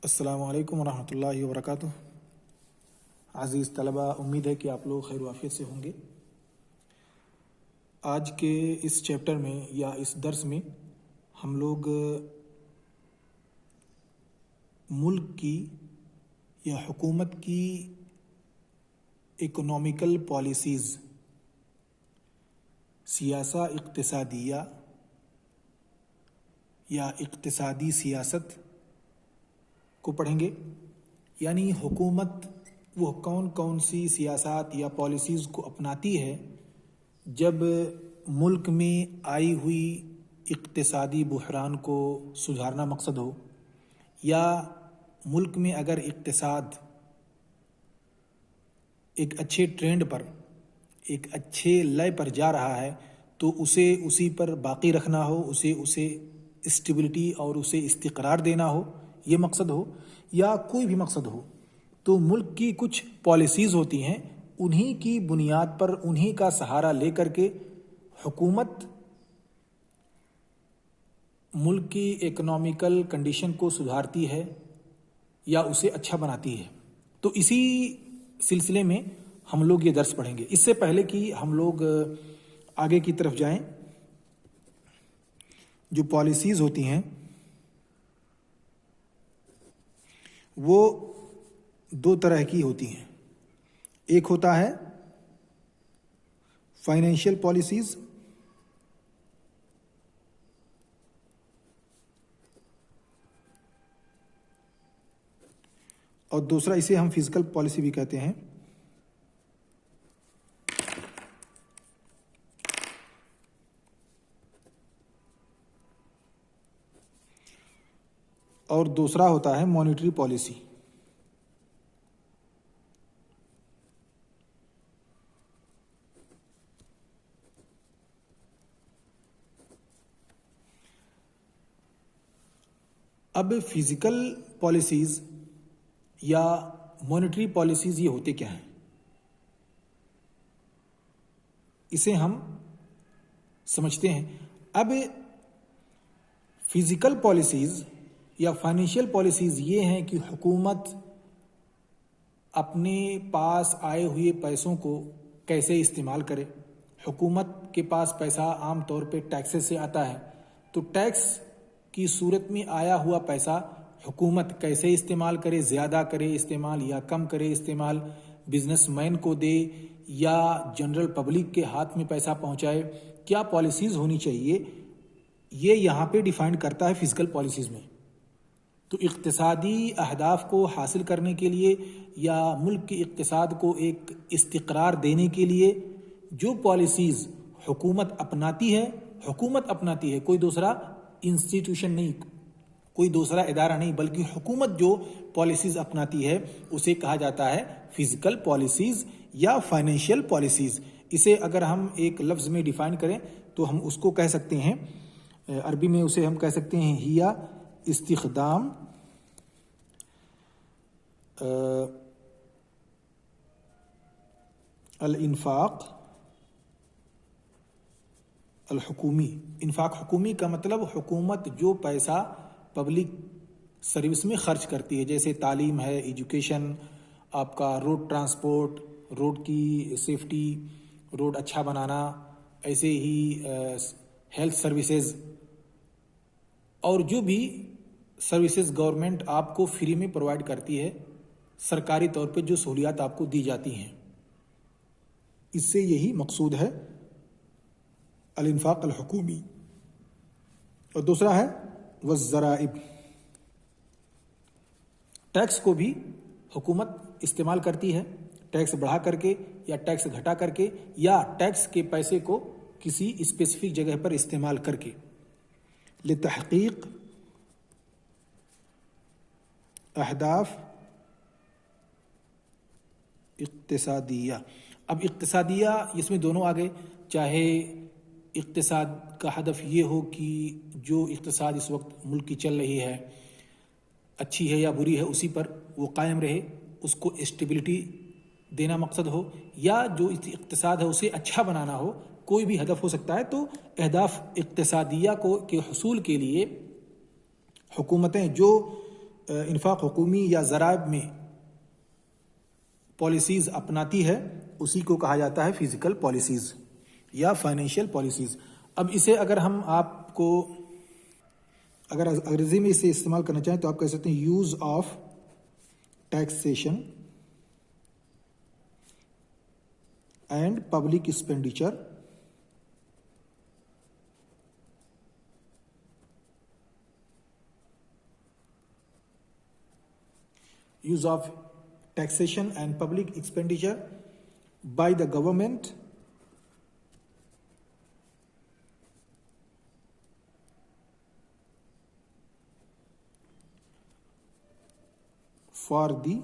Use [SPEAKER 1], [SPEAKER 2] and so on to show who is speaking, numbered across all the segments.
[SPEAKER 1] अस्सलामु अलैकुम वरहमतुल्लाहि वबरकातुह। अज़ीज़ तलबा, उम्मीद है कि आप लोग खैर वाफियत से होंगे। आज के इस चैप्टर में या इस दर्स में हम लोग मुल्क की या हुकूमत की इकोनॉमिकल पॉलिसीज़, सियासा इक़्तिसादिया या इक़्तिसादी सियासत को पढ़ेंगे। यानी हुकूमत वो कौन कौन सी सियासत या पॉलिसीज़ को अपनाती है जब मुल्क में आई हुई इक़्तिसादी बुहरान को सुधारना मकसद हो, या मुल्क में अगर इक़्तिसाद एक अच्छे ट्रेंड पर, एक अच्छे लय पर जा रहा है तो उसे उसी पर बाकी रखना हो, उसे स्टेबिलिटी और उसे इस्तिक़रार देना हो, ये मकसद हो, या कोई भी मकसद हो, तो मुल्क की कुछ पॉलिसीज़ होती हैं, उन्हीं की बुनियाद पर, उन्हीं का सहारा लेकर के हुकूमत मुल्क की इकोनॉमिकल कंडीशन को सुधारती है या उसे अच्छा बनाती है। तो इसी सिलसिले में हम लोग ये दर्स पढ़ेंगे। इससे पहले कि हम लोग आगे की तरफ जाएं, जो पॉलिसीज़ होती हैं वो दो तरह की होती हैं। एक होता है फाइनेंशियल पॉलिसीज़, और दूसरा इसे हम फिजिकल पॉलिसी भी कहते हैं। और दूसरा होता है मॉनेटरी पॉलिसी। अब फिजिकल पॉलिसीज़ या मॉनेटरी पॉलिसीज़ ये होते क्या हैं, इसे हम समझते हैं। अब फिजिकल पॉलिसीज़ या फाइनेंशियल पॉलिसीज़ ये हैं कि हुकूमत अपने पास आए हुए पैसों को कैसे इस्तेमाल करे। हुकूमत के पास पैसा आम तौर पे टैक्सेस से आता है, तो टैक्स की सूरत में आया हुआ पैसा हुकूमत कैसे इस्तेमाल करे, ज़्यादा करे इस्तेमाल या कम करे इस्तेमाल, बिजनेसमैन को दे या जनरल पब्लिक के हाथ में पैसा पहुंचाए, क्या पॉलिसीज़ होनी चाहिए, ये यहाँ पे डिफाइन करता है फिजिकल पॉलिसीज़ में। तो इक़्तिसादी अहदाफ को हासिल करने के लिए या मुल्क के इक़्तिसाद को एक इस्तिक़रार देने के लिए जो पॉलिसीज़ हुकूमत अपनाती है, कोई दूसरा इंस्टीट्यूशन नहीं, कोई दूसरा इदारा नहीं, बल्कि हुकूमत जो पॉलिसीज़ अपनाती है उसे कहा जाता है फिजिकल पॉलिसीज़ या फाइनेंशियल पॉलिसीज़। इसे अगर हम एक लफ्ज़ में डिफ़ाइन करें तो हम उसको कह सकते हैं, अरबी में उसे हम कह सकते हैं हिया इस्तिख़दाम अल इन्फ़ाक़ अल हुकूमी। इन्फ़ाक़ हुकूमी का मतलब हुकूमत जो पैसा पब्लिक सर्विस में ख़र्च करती है, जैसे तालीम है, एजुकेशन, आपका रोड ट्रांसपोर्ट, रोड की सेफ्टी, रोड अच्छा बनाना, ऐसे ही हेल्थ सर्विसेज और जो भी सर्विसेज गवर्नमेंट आपको फ्री में प्रोवाइड करती है, सरकारी तौर पे जो सहूलियात आपको दी जाती हैं, इससे यही मकसूद है अल इन्फ़ाक़ अल हुकूमी। और दूसरा है वज़्ज़राइब। टैक्स को भी हुकूमत इस्तेमाल करती है, टैक्स बढ़ा करके या टैक्स घटा करके या टैक्स के पैसे को किसी स्पेसिफिक जगह पर इस्तेमाल करके लितहक़ीक़ अहदाफ इक़्तिसादिया। अब इक़्तिसादिया इसमें दोनों आ गए, चाहे इक़्तिसाद का हदफ ये हो कि जो इक़्तिसाद इस वक्त मुल्क की चल रही है अच्छी है या बुरी है उसी पर वो कायम रहे, उसको स्टेबिलिटी देना मकसद हो, या जो इक़्तिसाद है उसे अच्छा बनाना हो, कोई भी हदफ हो सकता है। तो अहदाफ इक़्तिसादिया को के हुसूल के लिए हुकूमतें जो इन्फाक हुकूमी या ज़राइब में पॉलिसीज़ अपनाती है, उसी को कहा जाता है फिजिकल पॉलिसीज़ या फाइनेंशियल पॉलिसीज़। अब इसे अगर हम आपको अगर अंग्रेजी में इसे इस्तेमाल करना चाहें तो आप कह सकते हैं use of taxation and public expenditure use of taxation and public expenditure by the government for the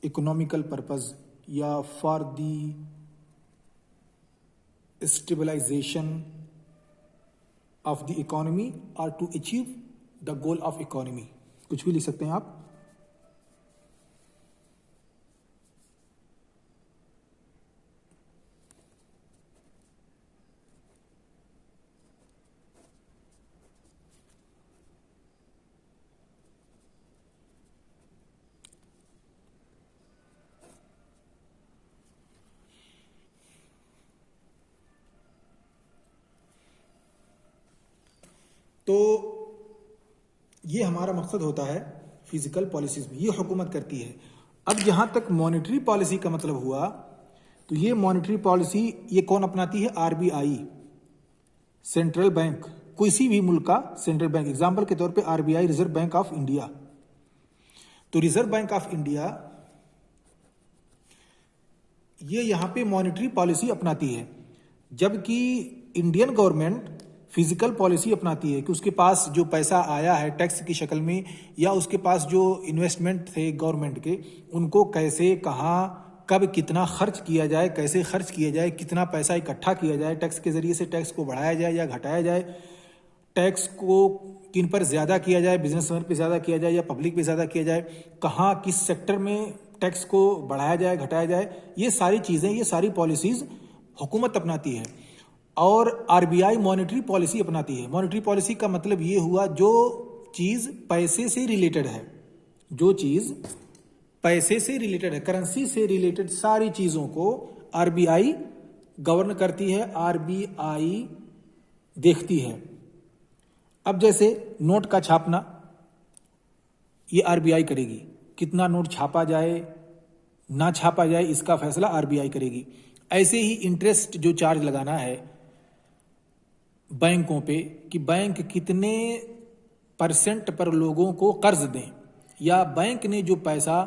[SPEAKER 1] economical purpose या for the stabilization of the economy or to achieve the goal of economy, कुछ भी लिख सकते हैं आप। तो ये हमारा मकसद होता है फिजिकल पॉलिसीज में, ये हुकूमत करती है। अब जहां तक मॉनेटरी पॉलिसी का मतलब हुआ, तो ये मॉनेटरी पॉलिसी ये कौन अपनाती है? आरबीआई, सेंट्रल बैंक, किसी भी मुल्क का सेंट्रल बैंक। एग्जांपल के तौर पे RBI, reserve bank of India. तो रिजर्व बैंक ऑफ इंडिया ये यहां पे मॉनेटरी पॉलिसी अपनाती है, जबकि इंडियन गवर्नमेंट फिजिकल पॉलिसी अपनाती है कि उसके पास जो पैसा आया है टैक्स की शक्ल में, या उसके पास जो इन्वेस्टमेंट थे गवर्नमेंट के, उनको कैसे, कहाँ, कब, कितना खर्च किया जाए, कैसे खर्च किया जाए, कितना पैसा इकट्ठा किया जाए टैक्स के जरिए से, टैक्स को बढ़ाया जाए या घटाया जाए, टैक्स को किन पर ज़्यादा किया जाए, बिजनेसमैन पे ज़्यादा किया जाए या पब्लिक पे ज़्यादा किया जाए, कहाँ किस सेक्टर में टैक्स को बढ़ाया जाए घटाया जाए, ये सारी चीज़ें, ये सारी पॉलिसीज़ हुकूमत अपनाती है। और आरबीआई मॉनेटरी पॉलिसी अपनाती है। मॉनेटरी पॉलिसी का मतलब ये हुआ जो चीज़ पैसे से रिलेटेड है, जो चीज़ पैसे से रिलेटेड है, करेंसी से रिलेटेड सारी चीज़ों को आरबीआई गवर्न करती है, आरबीआई देखती है। अब जैसे नोट का छापना, ये आरबीआई करेगी, कितना नोट छापा जाए ना छापा जाए इसका फैसला आरबीआई करेगी। ऐसे ही इंटरेस्ट जो चार्ज लगाना है बैंकों पे, कि बैंक कितने % पर लोगों को कर्ज दें, या बैंक ने जो पैसा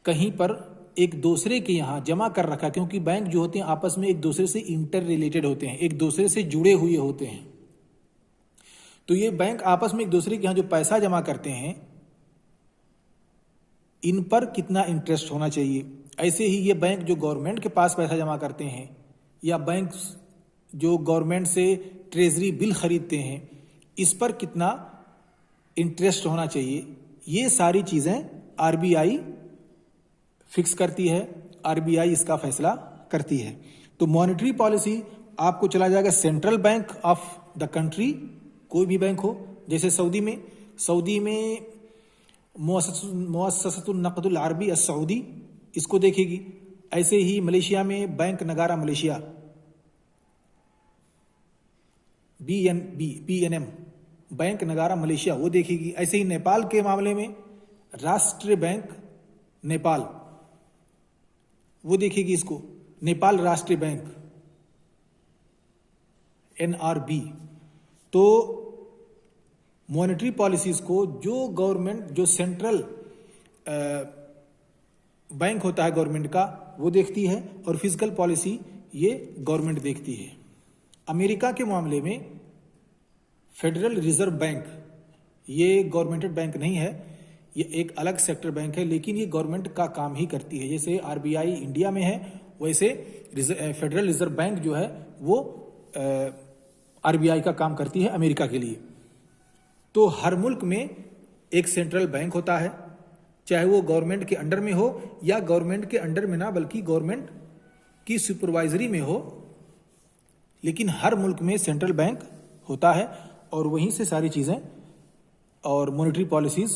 [SPEAKER 1] कहीं पर एक दूसरे के यहाँ जमा कर रखा, क्योंकि बैंक जो होते हैं आपस में एक दूसरे से इंटर रिलेटेड होते हैं, एक दूसरे से जुड़े हुए होते हैं। तो ये बैंक आपस में एक दूसरे के यहाँ जो पैसा जमा करते हैं, इन पर कितना इंटरेस्ट होना चाहिए। ऐसे ही ये बैंक जो गवर्नमेंट के पास पैसा जमा करते हैं, या बैंक जो गवर्नमेंट से ट्रेजरी बिल खरीदते हैं, इस पर कितना इंटरेस्ट होना चाहिए, ये सारी चीज़ें आरबीआई फिक्स करती है, आरबीआई इसका फैसला करती है। तो मॉनेटरी पॉलिसी आपको चला जाएगा central bank of the country, कोई भी बैंक हो, जैसे सऊदी में मुअस्ससतुन नक़दुल अरबी अस्सऊदी, इसको देखेगी। ऐसे ही मलेशिया में बैंक नगारा मलेशिया, BNM बैंक नगारा मलेशिया, वो देखेगी। ऐसे ही नेपाल के मामले में राष्ट्रीय बैंक नेपाल, वो देखेगी इसको, नेपाल राष्ट्रीय बैंक NRB। तो मॉनेटरी पॉलिसीज को जो गवर्नमेंट, जो सेंट्रल बैंक होता है गवर्नमेंट का, वो देखती है, और फिजिकल पॉलिसी ये गवर्नमेंट देखती है। अमेरिका के मामले में फेडरल रिजर्व बैंक, ये गवर्नमेंटेड बैंक नहीं है, ये एक अलग सेक्टर बैंक है, लेकिन ये गवर्नमेंट का काम ही करती है। जैसे आरबीआई इंडिया में है, वैसे फेडरल रिजर्व बैंक जो है वो आरबीआई का काम करती है अमेरिका के लिए। तो हर मुल्क में एक सेंट्रल बैंक होता है, चाहे वो गवर्नमेंट के अंडर में हो या गवर्नमेंट के अंडर में ना, बल्कि गवर्नमेंट की सुपरवाइजरी में हो, लेकिन हर मुल्क में सेंट्रल बैंक होता है, और वहीं से सारी चीज़ें और मॉनेटरी पॉलिसीज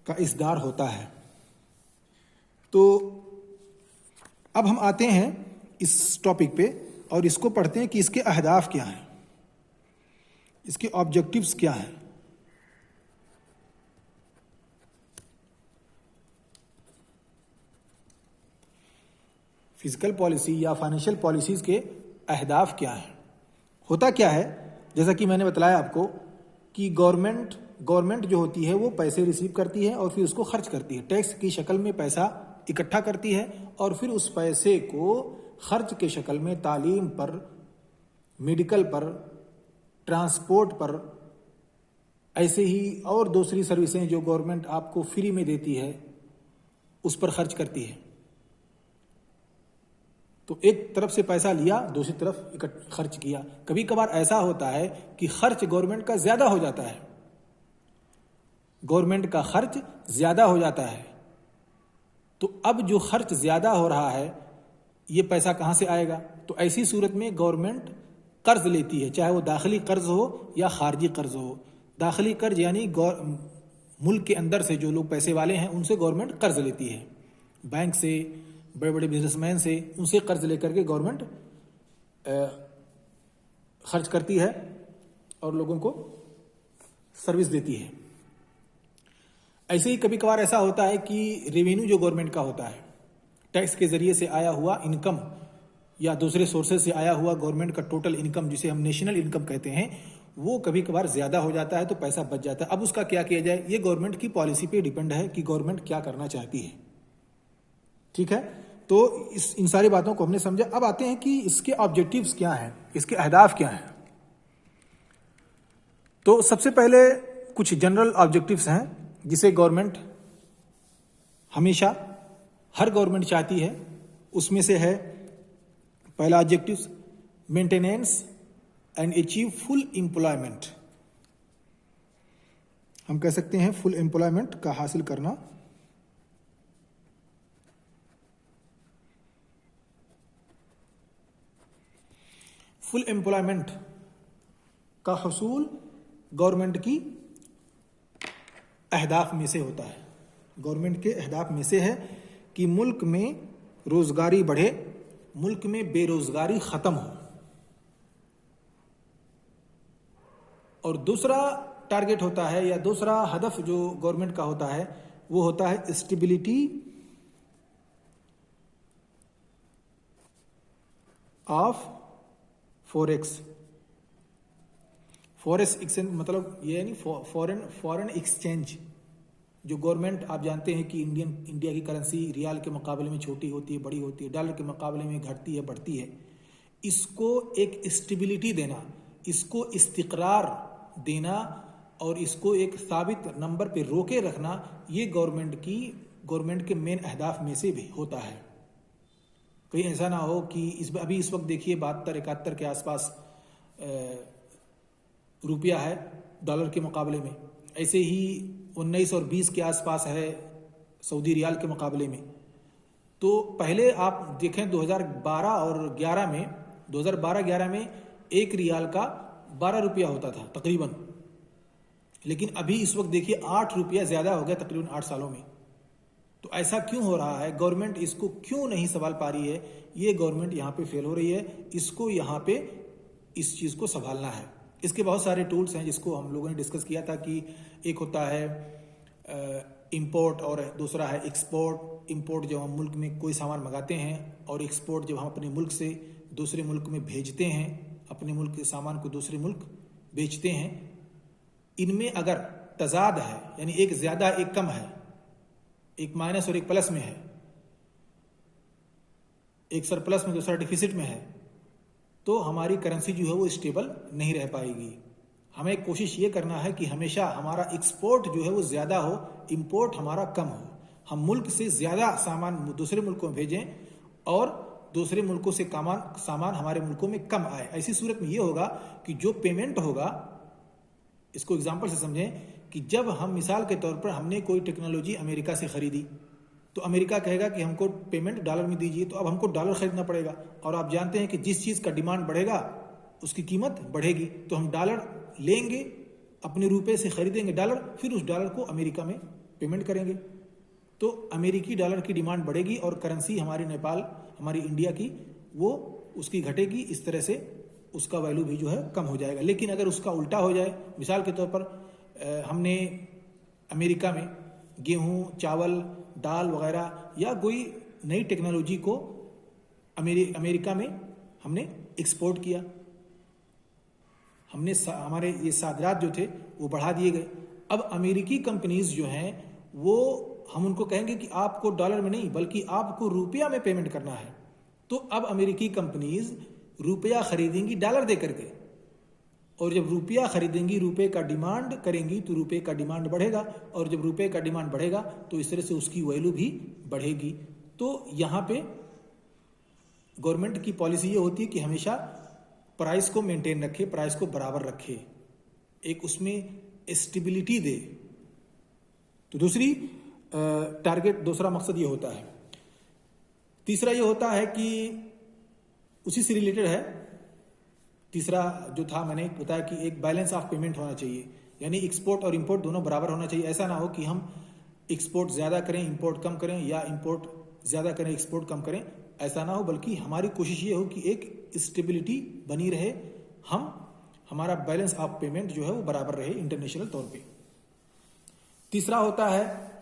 [SPEAKER 1] का इसदार होता है। तो अब हम आते हैं इस टॉपिक पे और इसको पढ़ते हैं कि इसके अहदाफ क्या हैं, इसके ऑब्जेक्टिव्स क्या हैं। फिजिकल पॉलिसी या फाइनेंशियल पॉलिसीज के अहदाफ क्या हैं। होता क्या है, जैसा कि मैंने बताया आपको कि गवर्नमेंट जो होती है वो पैसे रिसीव करती है और फिर उसको खर्च करती है, टैक्स की शक्ल में पैसा इकट्ठा करती है और फिर उस पैसे को खर्च के शक्ल में तालीम पर, मेडिकल पर, ट्रांसपोर्ट पर, ऐसे ही और दूसरी सर्विसें जो गवर्नमेंट आपको फ्री में देती है उस पर खर्च करती है। तो एक तरफ से पैसा लिया, दूसरी तरफ खर्च किया। कभी कभार ऐसा होता है कि खर्च गवर्नमेंट का ज्यादा हो जाता है, गवर्नमेंट का खर्च ज्यादा हो जाता है। तो अब जो खर्च ज्यादा हो रहा है ये पैसा कहां से आएगा? तो ऐसी सूरत में गवर्नमेंट कर्ज लेती है, चाहे वो दाखिली कर्ज हो या खारजी कर्ज हो। दाखिली कर्ज यानी मुल्क के अंदर से जो लोग पैसे वाले हैं उनसे गवर्नमेंट कर्ज लेती है, बैंक से, बड़े बड़े बिजनेसमैन से, उनसे कर्ज लेकर के गवर्नमेंट खर्च करती है और लोगों को सर्विस देती है। ऐसे ही कभी कभार ऐसा होता है कि रेवेन्यू जो गवर्नमेंट का होता है, टैक्स के जरिए से आया हुआ इनकम या दूसरे सोर्सेज से आया हुआ गवर्नमेंट का टोटल इनकम, जिसे हम नेशनल इनकम कहते हैं, वो कभी कभार ज्यादा हो जाता है तो पैसा बच जाता है। अब उसका क्या किया जाए, ये गवर्नमेंट की पॉलिसी पे डिपेंड है कि गवर्नमेंट क्या करना चाहती है। ठीक है, तो इन सारी बातों को हमने समझा। अब आते हैं कि इसके ऑब्जेक्टिव्स क्या हैं, इसके अहदाफ क्या हैं। तो सबसे पहले कुछ जनरल ऑब्जेक्टिव्स हैं जिसे गवर्नमेंट हमेशा, हर गवर्नमेंट चाहती है। उसमें से है पहला objective, maintenance and achieve full employment. हम कह सकते हैं फुल एम्प्लॉयमेंट का हासिल करना। फुल एम्प्लॉयमेंट का हसूल गवर्नमेंट की अहदाफ में से होता है। गवर्नमेंट के अहदाफ में से है कि मुल्क में रोजगारी बढ़े, मुल्क में बेरोजगारी खत्म हो। और दूसरा टारगेट होता है या दूसरा हदफ जो गवर्नमेंट का होता है वो होता है stability of forex. Forex exchange मतलब ये यानी फॉरेन एक्सचेंज। जो गवर्नमेंट, आप जानते हैं कि इंडिया की करेंसी रियाल के मुकाबले में छोटी होती है, बड़ी होती है, डॉलर के मुकाबले में घटती है, बढ़ती है। इसको एक स्टेबिलिटी देना, इसको इस्तिक़रार देना और इसको एक साबित नंबर पे रोके रखना, ये गवर्नमेंट के मेन अहदाफ में से भी होता है। कहीं ऐसा ना हो कि अभी इस वक्त देखिए 72-71 के आसपास रुपया है डॉलर के मुकाबले में, ऐसे ही 19 और 20 के आसपास है सऊदी रियाल के मुकाबले में। तो पहले आप देखें 2012 और 11 में, 2012-11 में एक रियाल का 12 रुपया होता था तकरीबन, लेकिन अभी इस वक्त देखिए 8 रुपया ज्यादा हो गया तकरीबन 8 सालों में। तो ऐसा क्यों हो रहा है? गवर्नमेंट इसको क्यों नहीं संभाल पा रही है? ये गवर्नमेंट यहाँ पे फेल हो रही है, इसको यहाँ पे इस चीज को संभालना है। इसके बहुत सारे टूल्स हैं जिसको हम लोगों ने डिस्कस किया था कि एक होता है इंपोर्ट और दूसरा है एक्सपोर्ट। इंपोर्ट जब हम मुल्क में कोई सामान मंगाते हैं और एक्सपोर्ट जब हम अपने मुल्क से दूसरे मुल्क में भेजते हैं, अपने मुल्क के सामान को दूसरे मुल्क बेचते हैं। इनमें अगर तजाद है, यानी एक ज्यादा एक कम है, एक माइनस और एक प्लस में है, एक सरप्लस में दूसरा डिफिसिट में है, तो हमारी करेंसी जो है वो स्टेबल नहीं रह पाएगी। हमें कोशिश ये करना है कि हमेशा हमारा एक्सपोर्ट जो है वो ज्यादा हो, इंपोर्ट हमारा कम हो। हम मुल्क से ज्यादा सामान दूसरे मुल्कों में भेजें और दूसरे मुल्कों से सामान हमारे मुल्कों में कम आए। ऐसी सूरत में ये होगा कि जो पेमेंट होगा, इसको एग्जाम्पल से समझें कि जब हम मिसाल के तौर पर हमने कोई टेक्नोलॉजी अमेरिका से खरीदी तो अमेरिका कहेगा कि हमको पेमेंट डॉलर में दीजिए, तो अब हमको डॉलर खरीदना पड़ेगा। और आप जानते हैं कि जिस चीज़ का डिमांड बढ़ेगा उसकी कीमत बढ़ेगी, तो हम डॉलर लेंगे अपने रुपए से खरीदेंगे डॉलर, फिर उस डॉलर को अमेरिका में पेमेंट करेंगे। तो अमेरिकी डॉलर की डिमांड बढ़ेगी और करेंसी हमारी नेपाल, हमारी इंडिया की, वो उसकी घटेगी। इस तरह से उसका वैल्यू भी जो है कम हो जाएगा। लेकिन अगर उसका उल्टा हो जाए, मिसाल के तौर पर हमने अमेरिका में गेहूं, चावल, दाल वगैरह या कोई नई टेक्नोलॉजी को अमेरिका में हमने एक्सपोर्ट किया, हमने हमारे ये सादरात जो थे वो बढ़ा दिए गए। अब अमेरिकी कंपनीज जो हैं वो, हम उनको कहेंगे कि आपको डॉलर में नहीं बल्कि आपको रुपया में पेमेंट करना है। तो अब अमेरिकी कंपनीज रुपया खरीदेंगी डॉलर दे करके, और जब रुपया खरीदेंगी, रुपए का डिमांड करेंगी, तो रुपए का डिमांड बढ़ेगा, और जब रुपए का डिमांड बढ़ेगा तो इस तरह से उसकी वैल्यू भी बढ़ेगी। तो यहाँ पे गवर्नमेंट की पॉलिसी ये होती है कि हमेशा प्राइस को मेंटेन रखे, प्राइस को बराबर रखे, एक उसमें स्टेबिलिटी दे। तो दूसरा मकसद ये होता है। तीसरा ये होता है कि उसी से रिलेटेड है। तीसरा जो था, मैंने बताया कि एक बैलेंस ऑफ पेमेंट होना चाहिए, यानी एक्सपोर्ट और इंपोर्ट दोनों बराबर होना चाहिए। ऐसा ना हो कि हम एक्सपोर्ट ज़्यादा करें, इंपोर्ट कम करें, या इंपोर्ट ज़्यादा करें, एक्सपोर्ट कम करें, ऐसा ना हो। बल्कि हमारी कोशिश ये हो कि एक स्टेबिलिटी बनी रहे, हमारा बैलेंस ऑफ पेमेंट जो है वो बराबर रहे इंटरनेशनल तौर पे। तीसरा होता है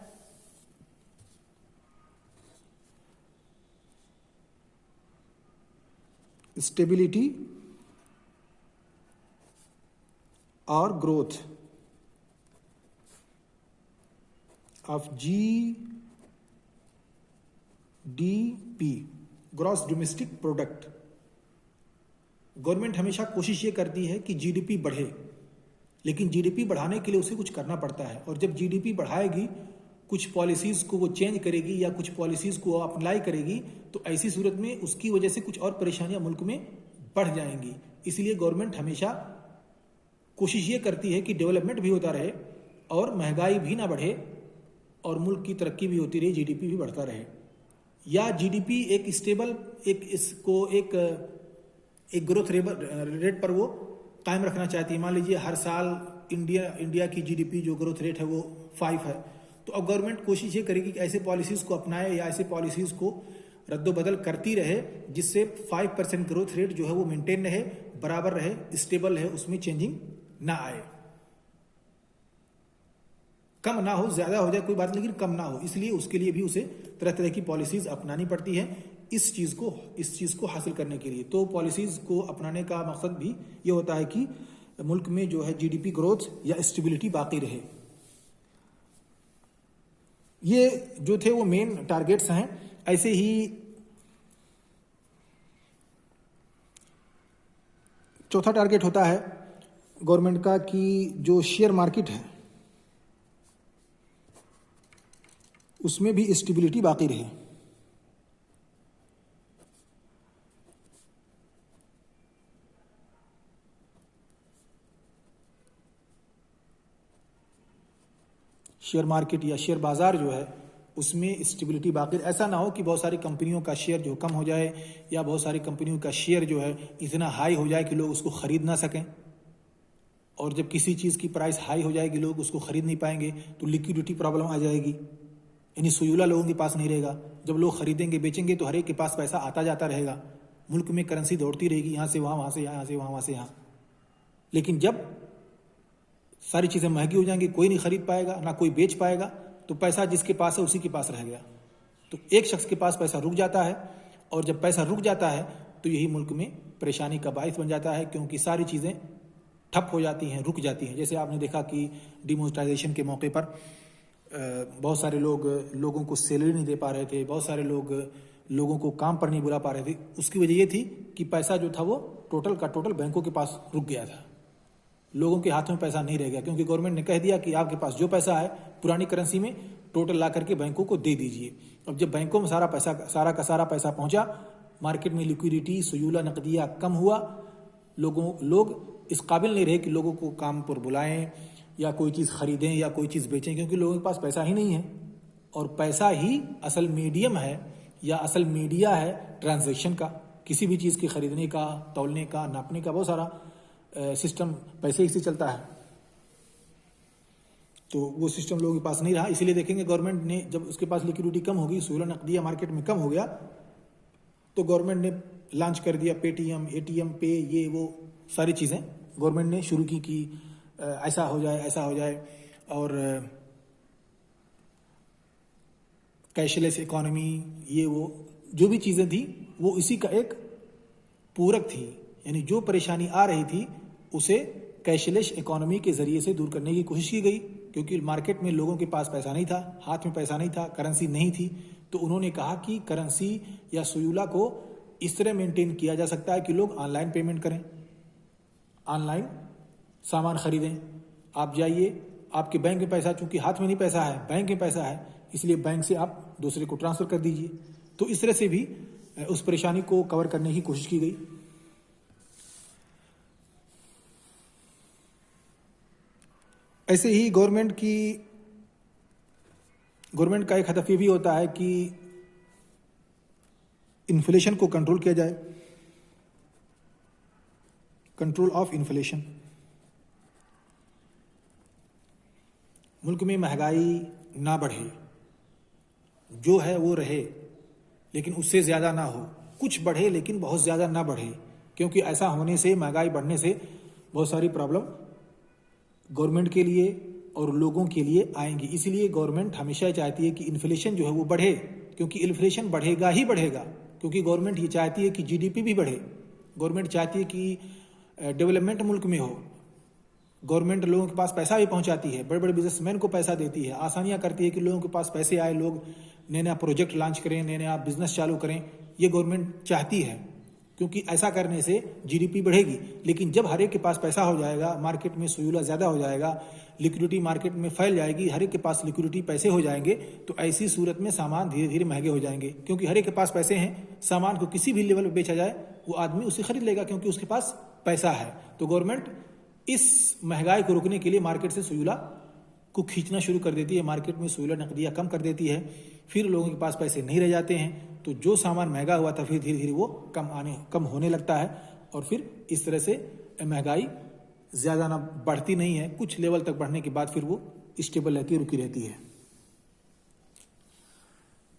[SPEAKER 1] स्टेबिलिटी और growth of GDP, gross domestic product. Government हमेशा कोशिश ये करती है कि जीडीपी बढ़े, लेकिन जीडीपी बढ़ाने के लिए उसे कुछ करना पड़ता है। और जब जीडीपी बढ़ाएगी, कुछ पॉलिसीज को वो चेंज करेगी या कुछ पॉलिसीज को अप्लाई करेगी, तो ऐसी सूरत में उसकी वजह से कुछ और परेशानियां मुल्क में बढ़ जाएंगी। इसलिए गवर्नमेंट हमेशा कोशिश ये करती है कि डेवलपमेंट भी होता रहे और महंगाई भी ना बढ़े और मुल्क की तरक्की भी होती रहे, जीडीपी भी बढ़ता रहे। या जीडीपी एक स्टेबल, एक ग्रोथ रेट पर वो कायम रखना चाहती है। मान लीजिए हर साल इंडिया की जीडीपी जो ग्रोथ रेट है वो 5 है, तो अब गवर्नमेंट कोशिश ये करेगी कि ऐसे पॉलिसीज को अपनाए या ऐसे पॉलिसीज को रद्दोबदल करती रहे जिससे 5% ग्रोथ रेट जो है वो मेंटेन रहे, बराबर रहे, स्टेबल है, उसमें चेंजिंग ना आए। कम ना हो, ज्यादा हो जाए कोई बात, लेकिन कम ना हो। इसलिए उसके लिए भी उसे तरह तरह की पॉलिसीज अपनानी पड़ती है इस चीज को हासिल करने के लिए। तो पॉलिसीज को अपनाने का मकसद भी ये होता है कि मुल्क में जो है जीडीपी ग्रोथ या स्टेबिलिटी बाकी रहे। ये जो थे वो मेन टारगेट्स हैं। ऐसे ही चौथा टारगेट होता है गवर्नमेंट का कि जो शेयर मार्केट है उसमें भी स्टेबिलिटी बाकी रहे। शेयर मार्केट या शेयर बाजार जो है उसमें स्टेबिलिटी बाकी, ऐसा ना हो कि बहुत सारी कंपनियों का शेयर जो कम हो जाए या बहुत सारी कंपनियों का शेयर जो है इतना हाई हो जाए कि लोग उसको खरीद ना सकें। और जब किसी चीज़ की प्राइस हाई हो जाएगी, लोग उसको खरीद नहीं पाएंगे, तो लिक्विडिटी प्रॉब्लम आ जाएगी, यानी सुयूला लोगों के पास नहीं रहेगा। जब लोग खरीदेंगे बेचेंगे तो हर एक के पास पैसा आता जाता रहेगा, मुल्क में करेंसी दौड़ती रहेगी, यहाँ से वहाँ, वहाँ से यहाँ, यहाँ से वहाँ, वहाँ से यहाँ। लेकिन जब सारी चीज़ें महंगी हो जाएंगी, कोई नहीं खरीद पाएगा, ना कोई बेच पाएगा, तो पैसा जिसके पास है उसी के पास रह गया। तो एक शख्स के पास पैसा रुक जाता है, और जब पैसा रुक जाता है तो यही मुल्क में परेशानी का बाइस बन जाता है, क्योंकि सारी चीज़ें ठप हो जाती हैं, रुक जाती हैं। जैसे आपने देखा कि डिमोनेटाइजेशन के मौके पर बहुत सारे लोगों को सैलरी नहीं दे पा रहे थे, बहुत सारे लोगों को काम पर नहीं बुला पा रहे थे। उसकी वजह ये थी कि पैसा जो था वो टोटल का टोटल बैंकों के पास रुक गया था, लोगों के हाथों में पैसा नहीं रह गया, क्योंकि गवर्नमेंट ने कह दिया कि आपके पास जो पैसा है पुरानी करेंसी में टोटल ला करके बैंकों को दे दीजिए। अब जब बैंकों में सारा का सारा पैसा पहुंचा, मार्केट में लिक्विडिटी, सुयूला, नकदिया कम हुआ, लोग इस काबिल नहीं रहे कि लोगों को काम पर बुलाएं या कोई चीज़ खरीदें या कोई चीज़ बेचें, क्योंकि लोगों के पास पैसा ही नहीं है। और पैसा ही असल मीडियम है या असल मीडिया है ट्रांजैक्शन का, किसी भी चीज़ के खरीदने का, तौलने का, नापने का, बहुत सारा सिस्टम पैसे ही से चलता है। तो वो सिस्टम लोगों के पास नहीं रहा। इसीलिए देखेंगे गवर्नमेंट ने जब उसके पास लिक्विडिटी कम होगी, सुलह नकदिया मार्केट में कम हो गया, तो गवर्नमेंट ने लॉन्च कर दिया पेटीएम, एटीएम पे, ये वो सारी चीज़ें गवर्नमेंट ने शुरू की कि ऐसा हो जाए, ऐसा हो जाए। और कैशलेस इकोनॉमी, ये वो जो भी चीज़ें थी वो इसी का एक पूरक थी। यानी जो परेशानी आ रही थी उसे कैशलेस इकोनॉमी के ज़रिए से दूर करने की कोशिश की गई, क्योंकि मार्केट में लोगों के पास पैसा नहीं था, हाथ में पैसा नहीं था, करेंसी नहीं थी। तो उन्होंने कहा कि करेंसी या सुयूला को इस तरह मेंटेन किया जा सकता है कि लोग ऑनलाइन पेमेंट करें, ऑनलाइन सामान खरीदें। आप जाइए, आपके बैंक में पैसा, चूंकि हाथ में नहीं पैसा है, बैंक में पैसा है, इसलिए बैंक से आप दूसरे को ट्रांसफ़र कर दीजिए। तो इस तरह से भी उस परेशानी को कवर करने की कोशिश की गई। ऐसे ही गवर्नमेंट का एक हदफ ये भी होता है कि इन्फ्लेशन को कंट्रोल किया जाए, कंट्रोल ऑफ इन्फ्लेशन। मुल्क में महंगाई ना बढ़े, जो है वो रहे, लेकिन उससे ज़्यादा ना हो। कुछ बढ़े लेकिन बहुत ज़्यादा ना बढ़े, क्योंकि ऐसा होने से, महंगाई बढ़ने से बहुत सारी प्रॉब्लम गवर्नमेंट के लिए और लोगों के लिए आएंगी। इसलिए गवर्नमेंट हमेशा चाहती है कि इन्फ्लेशन जो है वो बढ़े, क्योंकि इन्फ्लेशन बढ़ेगा ही बढ़ेगा, क्योंकि गवर्नमेंट ये चाहती है कि जीडीपी भी बढ़े। गवर्नमेंट चाहती है कि डेवलपमेंट मुल्क में हो। गवर्नमेंट लोगों के पास पैसा भी पहुंचाती है, बड़े बड़े बिजनेसमैन को पैसा देती है, आसानियां करती है कि लोगों के पास पैसे आए, लोग नए नया प्रोजेक्ट लॉन्च करें, नए नया बिजनेस चालू करें। ये गवर्नमेंट चाहती है, क्योंकि ऐसा करने से जीडीपी बढ़ेगी। लेकिन जब हर एक के पास पैसा हो जाएगा, मार्केट में सुयूला ज़्यादा हो जाएगा, लिक्विडिटी मार्केट में फैल जाएगी, हर एक के पास लिक्विडिटी पैसे हो जाएंगे, तो ऐसी सूरत में सामान धीरे धीरे महंगे हो जाएंगे। क्योंकि हर एक के पास पैसे हैं, सामान को किसी भी लेवल पर बेचा जाए वो आदमी उसे खरीद लेगा, क्योंकि उसके पास पैसा है। तो गवर्नमेंट इस महंगाई को रोकने के लिए मार्केट से सुयूला को खींचना शुरू कर देती है, मार्केट में सुयूला नकदिया कम कर देती है। फिर लोगों के पास पैसे नहीं रह जाते हैं, तो जो सामान महंगा हुआ था फिर धीरे धीरे वो कम होने लगता है, और फिर इस तरह से महंगाई ज़्यादा ना बढ़ती नहीं है, कुछ लेवल तक बढ़ने के बाद फिर वो स्टेबल रहती है, रुकी रहती है।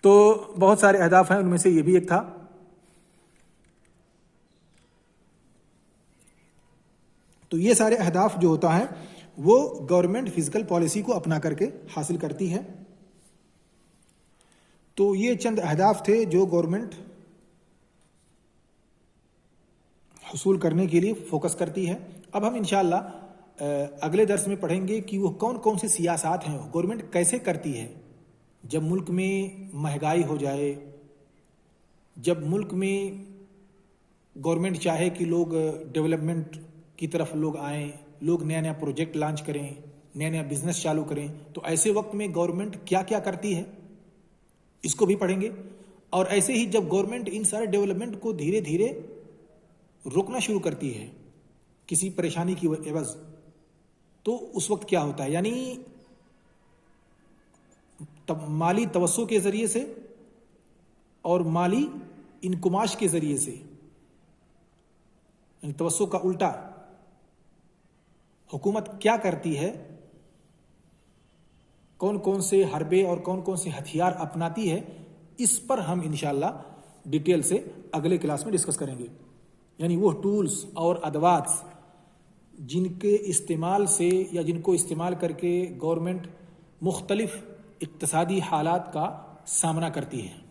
[SPEAKER 1] तो बहुत सारे अहदाफ हैं, उनमें से ये भी एक था। तो ये सारे अहदाफ जो होता है वो गवर्नमेंट फिजिकल पॉलिसी को अपना करके हासिल करती है। तो ये चंद अहदाफ थे जो गवर्नमेंट हसूल करने के लिए फोकस करती है। अब हम इंशाअल्लाह अगले दर्स में पढ़ेंगे कि वो कौन कौन से सियासत हैं, गवर्नमेंट कैसे करती है। जब मुल्क में महंगाई हो जाए, जब मुल्क में गवर्नमेंट चाहे कि लोग डेवलपमेंट की तरफ लोग आएँ, लोग नया नया प्रोजेक्ट लॉन्च करें, नया नया बिजनेस चालू करें, तो ऐसे वक्त में गवर्नमेंट क्या क्या करती है, इसको भी पढ़ेंगे। और ऐसे ही जब गवर्नमेंट इन सारे डेवलपमेंट को धीरे धीरे रोकना शुरू करती है किसी परेशानी की एवज, तो उस वक्त क्या होता है, यानी माली तवस्सो के जरिए से और माली इनकुमाश के जरिए से, तवस्सो का उल्टा, हुकूमत क्या करती है, कौन कौन से हरबे और कौन कौन से हथियार अपनाती है, इस पर हम इंशाअल्लाह डिटेल से अगले क्लास में डिस्कस करेंगे। यानी वो टूल्स और अदवात जिनके इस्तेमाल से या जिनको इस्तेमाल करके गवर्नमेंट मुख्तलिफ इक्तसादी हालात का सामना करती है।